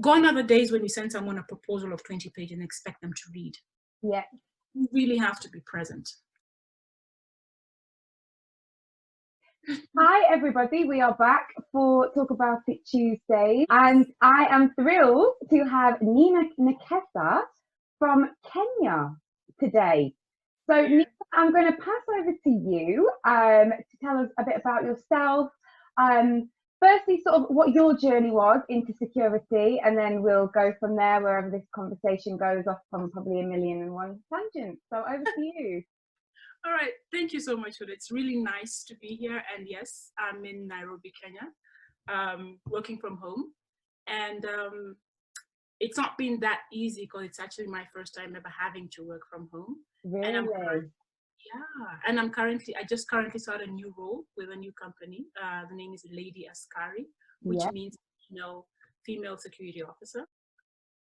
gone are the days when you send someone a proposal of 20 pages and expect them to read. Yeah. You really have to be present. Hi everybody, we are back for Talk About It Tuesday, and I am thrilled to have Ninah Nyongesa from Kenya today. So Ninah, I'm going to pass over to you to tell us a bit about yourself. Firstly, sort of what your journey was into security, and then we'll go from there wherever this conversation goes off from probably a million and one tangents. So over to you. All right, thank you so much for that. It's really nice to be here. And yes, I'm in Nairobi, Kenya, working from home. And it's not been that easy because it's actually my first time ever having to work from home. Really? And I just currently started a new role with a new company. The name is Lady Askari, which means, female security officer.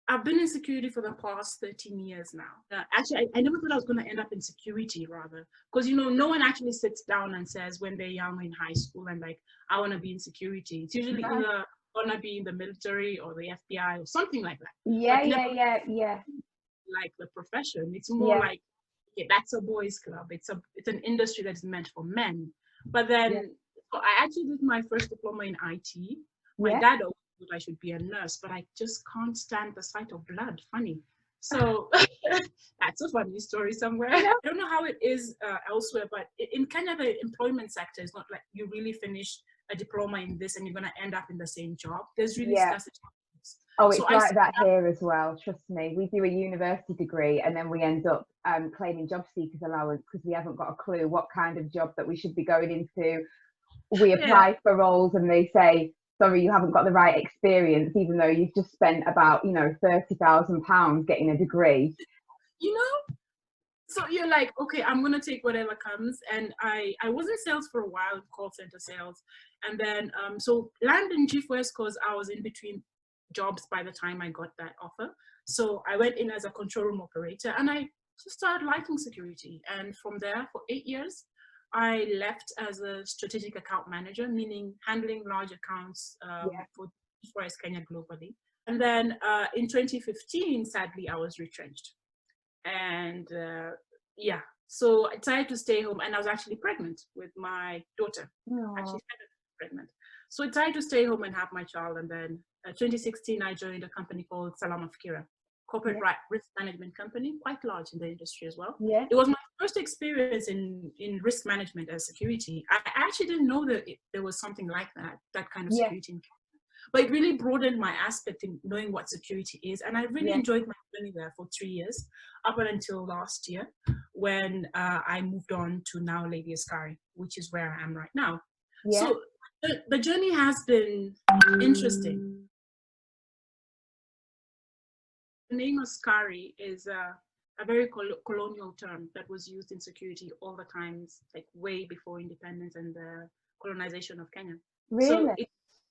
I've been in security for the past 13 years now. Actually, I never thought I was going to end up in security, rather, because no one actually sits down and says when they're young in high school and like, I want to be in security. It's usually either want to be in the military or the FBI or something like that. Yeah. Like the profession, it's more like, okay, that's a boys' club. It's an industry that is meant for men. But then, so I actually did my first diploma in IT. My dad always thought I should be a nurse, but I just can't stand the sight of blood. Funny. So that's a funny story somewhere. I don't know how it is elsewhere, but in Kenya, the employment sector is not like you really finish a diploma in this and you're going to end up in the same job. There's really scarcity. Oh, it's like that here as well. Trust me. We do a university degree and then we end up claiming job seekers allowance because we haven't got a clue what kind of job that we should be going into. We apply for roles and they say, sorry, you haven't got the right experience, even though you've just spent about, £30,000 getting a degree. So you're like, okay, I'm going to take whatever comes. And I was in sales for a while, call center sales. And then, so land in Chief West because I was in between jobs by the time I got that offer. So I went in as a control room operator and I just started liking security. And from there, for 8 years, I left as a strategic account manager, meaning handling large accounts for Chief West Kenya globally. And then in 2015, sadly, I was retrenched. And so I decided to stay home and I was actually pregnant with my daughter. Actually pregnant. So I decided to stay home and have my child. And then 2016, I joined a company called Salama Fikira, corporate risk management company, quite large in the industry as well. It was my first experience in risk management as security. I actually didn't know that there was something like that kind of security in Kenya. But it really broadened my aspect in knowing what security is. And I really enjoyed my journey there for 3 years, up until last year, when I moved on to now Lady Askari, which is where I am right now. So the journey has been interesting. The name Askari is a very colonial term that was used in security all the times, like way before independence and the colonization of Kenya. Really? So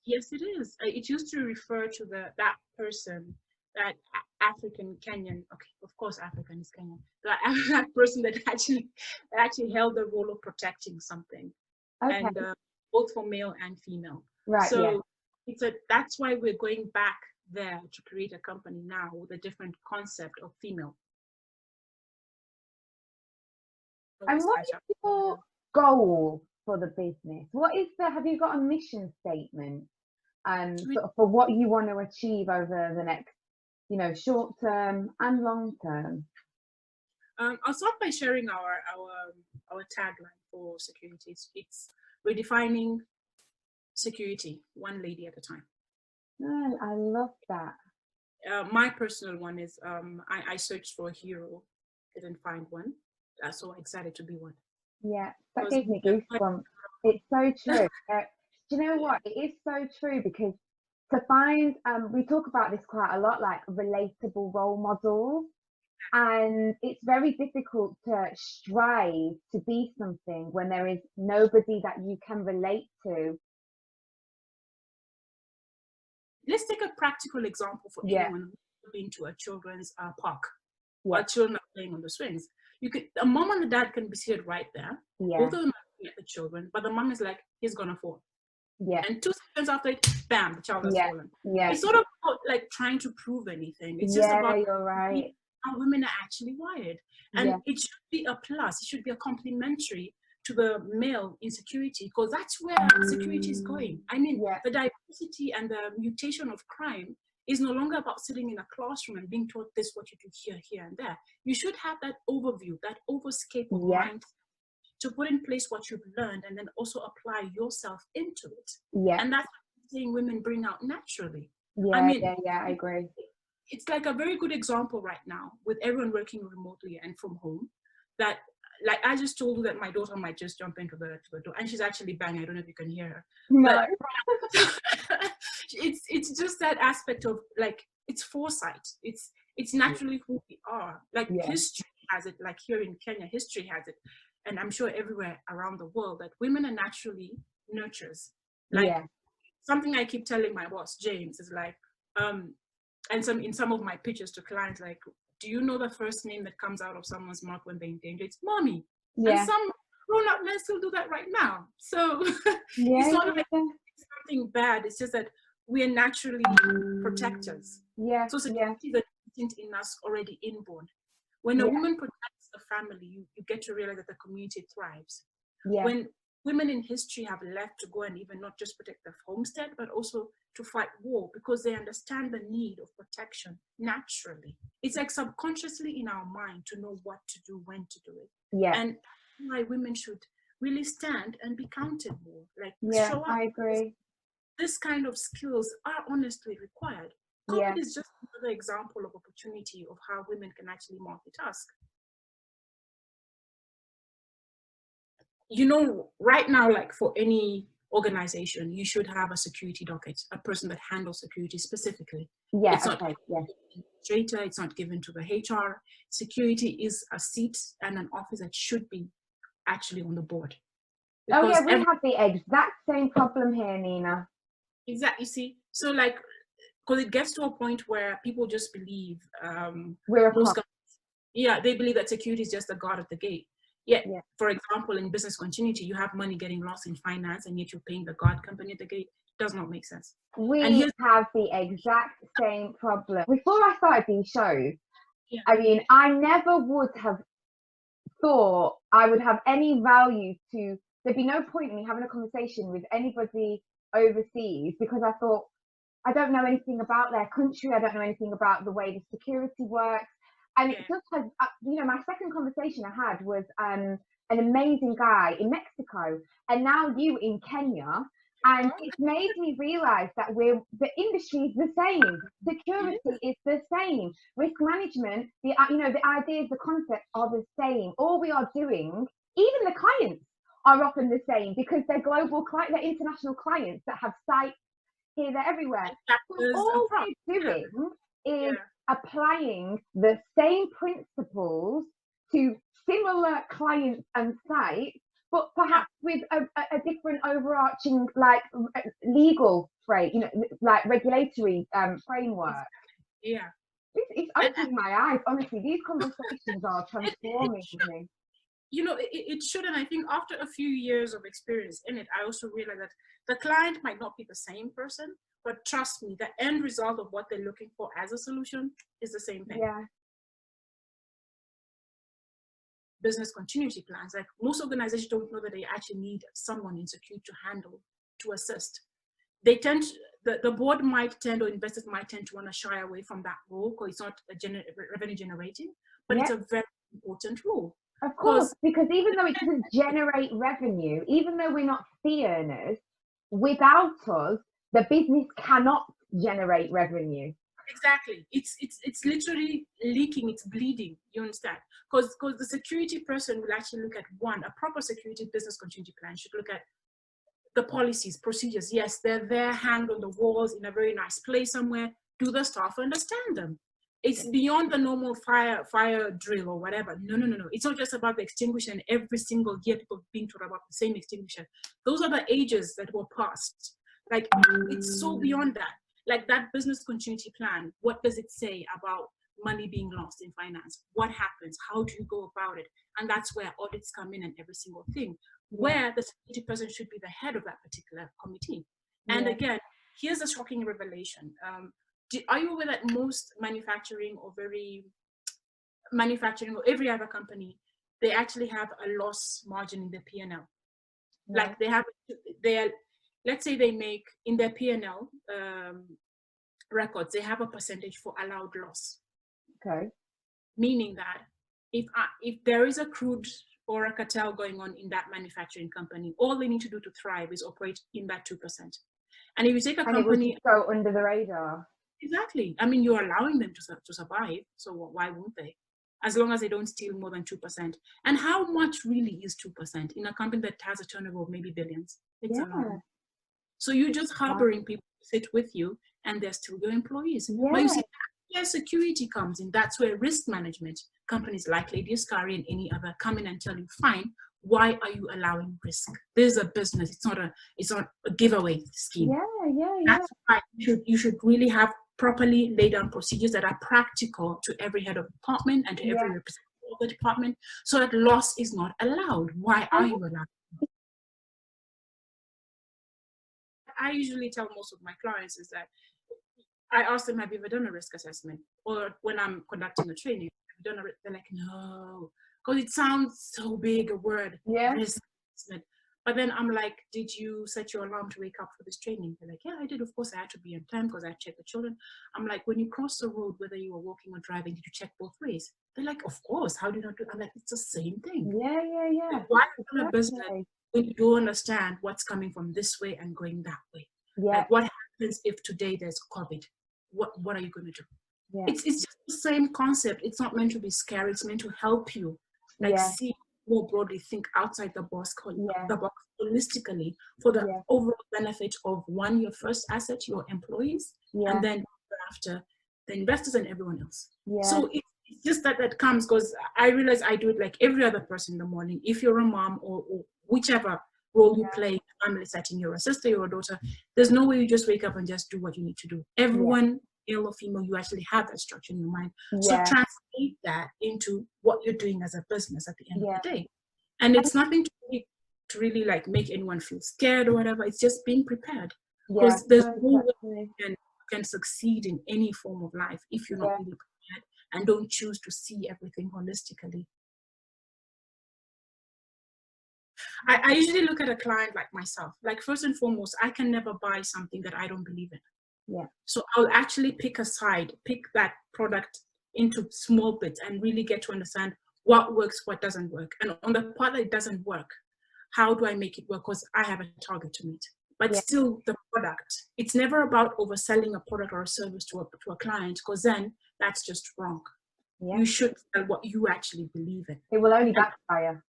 yes, it is. It used to refer to that person, that African Kenyan. Okay, of course, African is Kenyan. That person that actually held the role of protecting something, and both for male and female. Right. So that's why we're going back there to create a company now with a different concept of female. And what is your goal for the business? Have you got a mission statement sort of for what you want to achieve over the next, short term and long term? I'll start by sharing our tagline for security. It's redefining security, one lady at a time. Oh, I love that. My personal one is I searched for a hero, didn't find one, so I decided to be one. Yeah, that gave me goosebumps. It's so true. Do you know what? It is so true because to find, we talk about this quite a lot, like relatable role models, and it's very difficult to strive to be something when there is nobody that you can relate to. Let's take a practical example for anyone who's been to a children's park while children are playing on the swings. A mom and the dad can be seated right there. Both of them are looking at the children, but the mom is like, he's gonna fall. Yeah. And 2 seconds after it, bam, the child has fallen. Yeah. It's sort of not like trying to prove anything. It's just about you're right. how women are actually wired. And it should be a plus. It should be a complementary to the male insecurity, because that's where security is going. I mean, the diversity and the mutation of crime is no longer about sitting in a classroom and being taught this, what you do here, here, and there. You should have that overview, that overscape of mind to put in place what you've learned and then also apply yourself into it. And that's what I'm saying women bring out naturally. I mean, I agree. It's like a very good example right now with everyone working remotely and from home, that like I just told you that my daughter might just jump into the door, and she's actually banging. I don't know if you can hear her. No. It's just that aspect of like, it's foresight. It's naturally who we are. Like history has it, like here in Kenya, history has it, and I'm sure everywhere around the world, that women are naturally nurturers. Like something I keep telling my boss, James, is like, and in some of my pitches to clients, like, do you know the first name that comes out of someone's mouth when they're in danger? It's mommy. And some grown-up men still do that right now. So it's not like it's something bad. It's just that we are naturally protectors. So security is an instinct in us already inborn. When a woman protects the family, you get to realize that the community thrives. When women in history have left to go and even not just protect the homestead, but also to fight war, because they understand the need of protection naturally. It's like subconsciously in our mind to know what to do, when to do it. And why women should really stand and be counted more. Like, show up. I agree. This kind of skills are honestly required. COVID is just another example of opportunity of how women can actually multitask. You know, right now, like for any organization, you should have a security docket, a person that handles security specifically. It's not administrator, it's not given to the HR. Security is a seat and an office that should be actually on the board. Because we have the exact same problem here, Ninah. Exactly, you see? So like, because it gets to a point where people just believe, they believe that security is just the guard at the gate. For example, in business continuity, you have money getting lost in finance, and yet you're paying the guard company at the gate. Does not make sense. We have the exact same problem. Before I started these shows, I mean, I never would have thought I would have any value to, there'd be no point in me having a conversation with anybody overseas, because I thought, I don't know anything about their country, I don't know anything about the way the security works. And it just has, you know, my second conversation I had was an amazing guy in Mexico, and now you in Kenya. And it's made me realize that the industry is the same, security is the same, risk management, the ideas, the concepts are the same. All we are doing, even the clients are often the same, because they're global clients, they're international clients that have sites here, there, everywhere. All we're doing is applying the same principles to similar clients and sites, but perhaps with a different overarching, like, legal like regulatory framework. It's opening my eyes, honestly. These conversations are transforming me. You know, it should, and I think after a few years of experience in it, I also realized that the client might not be the same person, but trust me, the end result of what they're looking for as a solution is the same thing. Business continuity plans, like most organizations don't know that they actually need someone in security to handle, to assist. They tend to, the board might tend, or investors might tend to want to shy away from that role because it's not revenue generating, but it's a very important role. Of course, because even though it doesn't generate revenue, even though we're not fee earners, without us, the business cannot generate revenue. Exactly. It's literally leaking, it's bleeding, you understand? Because the security person will actually look at a proper security business continuity plan should look at the policies, procedures. Yes, they're there, hand on the walls in a very nice place somewhere. Do the staff understand them? It's beyond the normal fire drill or whatever. No. It's not just about the extinguisher, and every single year people being taught about the same extinguisher. Those are the ages that were passed. Like, it's so beyond that. Like that business continuity plan, what does it say about money being lost in finance? What happens? How do you go about it? And that's where audits come in and every single thing, where the security person should be the head of that particular committee. And again, here's a shocking revelation. Are you aware that most manufacturing or every other company, they actually have a loss margin in their P&L? Like let's say they make in their P&L records, they have a percentage for allowed loss. Okay. Meaning that if there is a crude or a cartel going on in that manufacturing company, all they need to do to thrive is operate in that 2%. And if you take a company, it will go under the radar. Exactly. I mean, you're allowing them to survive, so why won't they? As long as they don't steal more than 2%. And how much really is 2% in a company that has a turnover of maybe billions? It's a lot. So you're just harboring people to sit with you, and they're still your employees. But you see, where security comes in, that's where risk management companies like Lady Askari and any other come in and tell you, fine, why are you allowing risk? There's a business. It's not a giveaway scheme. That's why you should really have properly laid down procedures that are practical to every head of department and to every representative of the department, so that loss is not allowed. Why are you allowed? I usually tell most of my clients is that I ask them, have you ever done a risk assessment? Or when I'm conducting a training, have you done a risk? They're like, no, because it sounds so big a word, risk assessment. But then I'm like, did you set your alarm to wake up for this training? They're like, yeah, I did. Of course, I had to be on time because I checked the children. I'm like, when you cross the road, whether you were walking or driving, did you check both ways? They're like, of course. How do you not do it? I'm like, it's the same thing. Like, why run a business when you don't understand what's coming from this way and going that way? Like, what happens if today there's COVID? What are you going to do? It's just the same concept. It's not meant to be scary. It's meant to help you, like, see more broadly, think outside the box, holistically, for the overall benefit of one, your first asset, your employees, and then after the investors and everyone else. So it's just that comes, because I realize I do it like every other person in the morning. If you're a mom or whichever role you play in the family setting, you're a sister, you're a daughter, there's no way you just wake up and just do what you need to do. Everyone, male or female, you actually have that structure in your mind. So translate that into what you're doing as a business at the end of the day. And it's nothing to really like make anyone feel scared or whatever. It's just being prepared. Because there's no way you can succeed in any form of life if you're not really prepared and don't choose to see everything holistically. I usually look at a client like myself. Like, first and foremost, I can never buy something that I don't believe in. So I'll actually pick that product into small bits and really get to understand what works, what doesn't work. And on the part that doesn't work, how do I make it work? Because I have a target to meet. But still, the product, it's never about overselling a product or a service to a client, because then that's just wrong. You should sell what you actually believe in. It will only backfire.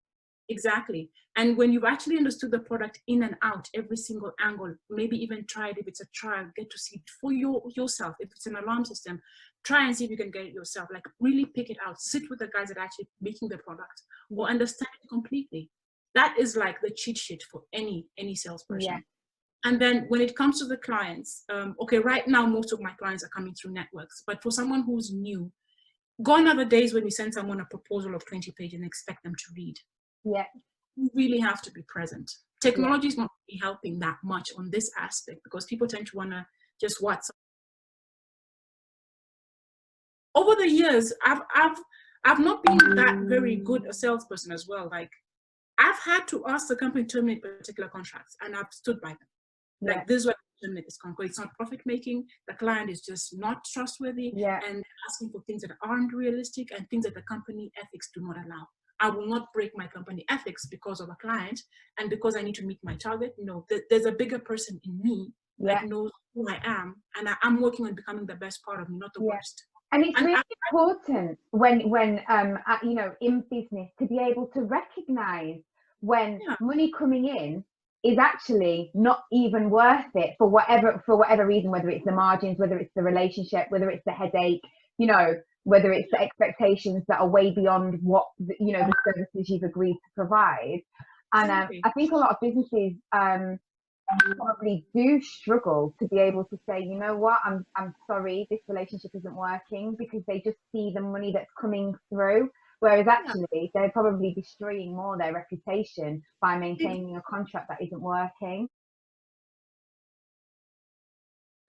Exactly. And when you've actually understood the product in and out, every single angle, maybe even try it if it's a trial, get to see it for yourself. If it's an alarm system, try and see if you can get it yourself. Like, really pick it out. Sit with the guys that are actually making the product, or understand it completely. That is like the cheat sheet for any salesperson. And then when it comes to the clients, okay, right now most of my clients are coming through networks. But for someone who's new, gone are the days when you send someone a proposal of 20 pages and expect them to read. You really have to be present. Technology is not really helping that much on this aspect, because people tend to want to just WhatsApp. Over the years, I've not been that very good a salesperson as well. Like, I've had to ask the company to terminate particular contracts, and I've stood by them. Like, this is what terminate this contract. It's not profit making. The client is just not trustworthy, and asking for things that aren't realistic and things that the company ethics do not allow. I will not break my company ethics because of a client and because I need to meet my target. No, there's a bigger person in me that knows who I am, and I'm working on becoming the best part of me, not the worst. And it's really important when you know, in business, to be able to recognize when money coming in is actually not even worth it for whatever reason, whether it's the margins, whether it's the relationship, whether it's the headache, you know, whether it's the expectations that are way beyond what, you know, the services you've agreed to provide. And I think a lot of businesses probably do struggle to be able to say, you know what, I'm sorry, this relationship isn't working, because they just see the money that's coming through. Whereas actually, they're probably destroying more their reputation by maintaining a contract that isn't working.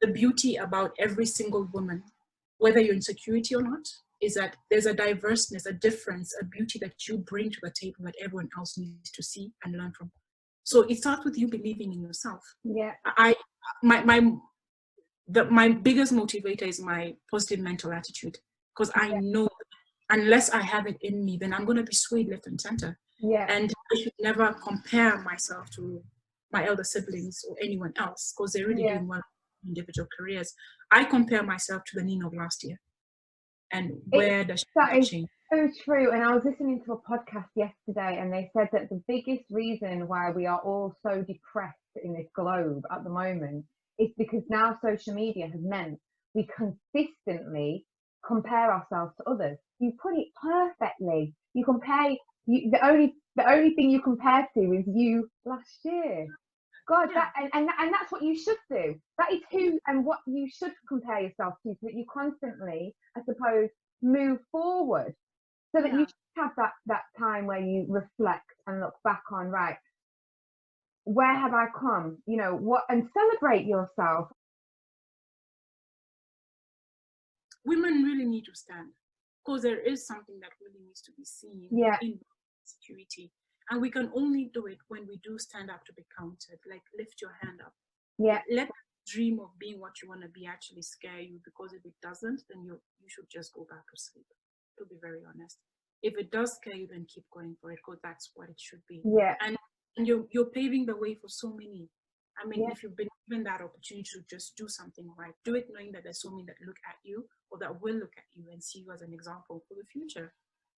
The beauty about every single woman, whether you're in security or not, is that there's a diverseness, a difference, a beauty that you bring to the table that everyone else needs to see and learn from. So it starts with you believing in yourself. Yeah. My biggest motivator is my positive mental attitude, because I know unless I have it in me, then I'm going to be swayed left and center. Yeah. And I should never compare myself to my elder siblings or anyone else, because they're really doing well in individual careers. I compare myself to the Ninah of last year. And where does she change? So true. And I was listening to a podcast yesterday, and they said that the biggest reason why we are all so depressed in this globe at the moment is because now social media has meant we consistently compare ourselves to others. You put it perfectly. You compare. The only thing you compare to is you last year. God, and that's what you should do. That is who and what you should compare yourself to, so that you constantly, I suppose, move forward. So that you have that time where you reflect and look back on, right, where have I come? You know, what, and celebrate yourself. Women really need to stand, because there is something that really needs to be seen in security. And we can only do it when we do stand up to be counted. Like, lift your hand up. Yeah. Let the dream of being what you want to be actually scare you, because if it doesn't, then you should just go back to sleep, to be very honest. If it does scare you, then keep going for it, because that's what it should be. Yeah. And you're paving the way for so many. I mean, if you've been given that opportunity to just do something right, do it knowing that there's so many that look at you, or that will look at you and see you as an example for the future.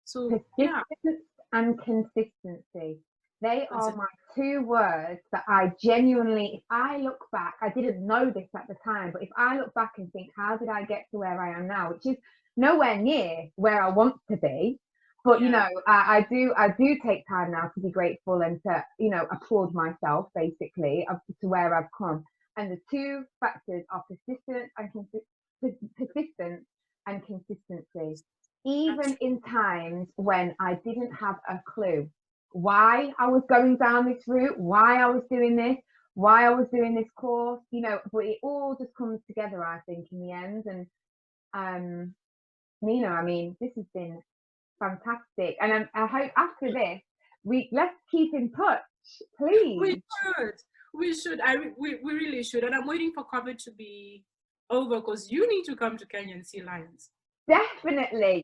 So persistence and consistency. They are my two words that I genuinely, if I look back, I didn't know this at the time, but if I look back and think, how did I get to where I am now, which is nowhere near where I want to be, but you know, I do take time now to be grateful and to, you know, applaud myself basically up to where I've come. And the two factors are persistence and consistency. Even in times when I didn't have a clue why I was going down this route, why I was doing this, why I was doing this course, you know, but it all just comes together, I think, in the end. And Ninah, I mean, this has been fantastic, and I hope after this let's keep in touch, please. We should. We really should. And I'm waiting for COVID to be over, because you need to come to Kenya and see lions. Definitely.